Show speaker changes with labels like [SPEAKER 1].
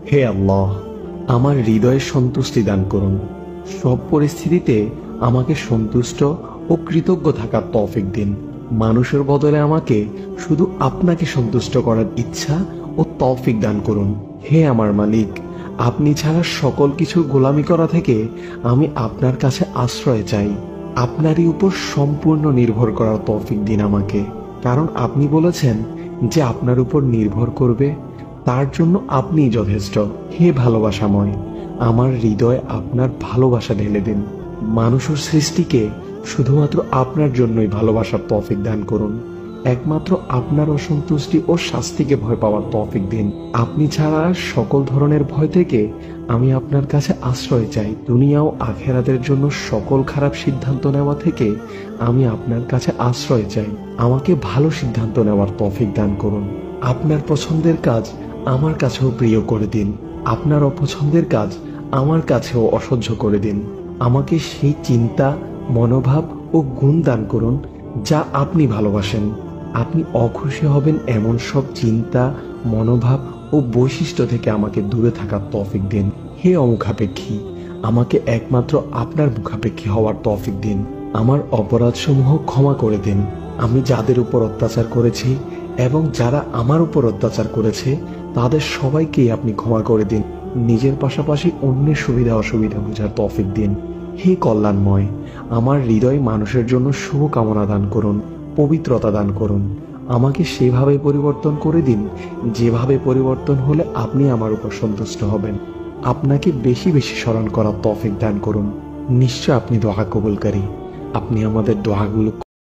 [SPEAKER 1] হে আল্লাহ, আমার হৃদয়ে সন্তুষ্টি দান করুন। সব পরিস্থিতিতে আমাকে সন্তুষ্ট ও কৃতজ্ঞ থাকার তৌফিক দিন। মানুষের বদলে আমাকে শুধু আপনাকে সন্তুষ্ট করার ইচ্ছা ও তৌফিক দান করুন। হে আমার মালিক, আপনি ছাড়া সকল কিছুর গোলামি করা থেকে আমি আপনার কাছে আশ্রয় চাই। আপনারই উপর সম্পূর্ণ নির্ভর করার তৌফিক দিন আমাকে, কারণ আপনি বলেছেন যে আপনার উপর নির্ভর করবে তার জন্য আপনিই যথেষ্ট। হে ভালোবাসাময়, আমার হৃদয়ে আপনার ভালোবাসা ঢেলে দিন। মানুষের সৃষ্টিকে শুধুমাত্র আপনার জন্যই ভালোবাসার তৌফিক দান করুন। একমাত্র আপনার অসন্তুষ্টি ও শাস্তিকে ভয় পাওয়ার তৌফিক দিন। আপনি ছাড়া সকল ধরনের ভয় থেকে আমি আপনার কাছে আশ্রয় চাই। দুনিয়া ও আখেরাতের জন্য সকল খারাপ সিদ্ধান্ত নেওয়া থেকে আমি আপনার কাছে আশ্রয় চাই। আমাকে ভালো সিদ্ধান্ত নেওয়ার তৌফিক দান করুন। আপনার পছন্দের কাজ আমার কাছেও প্রিয় করে দিন, আপনার অপছন্দের কাজ আমার কাছেও অসহ্য করে দিন। আমাকে সেই চিন্তা, মনোভাব ও গুণ দান করুন যা আপনি ভালোবাসেন। আপনি অখুশি হবেন এমন সব চিন্তা, মনোভাব ও বৈশিষ্ট্য থেকে আমাকে দূরে থাকার তৌফিক দিন। হে অমুখাপেক্ষী, আমাকে একমাত্র আপনার মুখাপেক্ষী হওয়ার তৌফিক দিন। আমার অপরাধসমূহ ক্ষমা করে দিন। আমি যাদের উপর অত্যাচার করেছি এবং যারা আমার উপর অত্যাচার করেছে তাদের সবাইকেই আপনি ক্ষমা করে দিন। নিজের পাশাপাশি অন্যের সুবিধা অসুবিধা বোঝার তৌফিক দিন। হে কল্যাণময়, আমার হৃদয় মানুষের জন্য শুভ কামনা দান করুন, পবিত্রতা দান করুন। আমাকে সেভাবে পরিবর্তন করে দিন যেভাবে পরিবর্তন হলে আপনি আমার উপর সন্তুষ্ট হবেন। আপনাকে বেশি বেশি স্মরণ করার তৌফিক দান করুন। নিশ্চয় আপনি দোয়া কবুলকারী। আপনি আমাদের দোয়াগুলো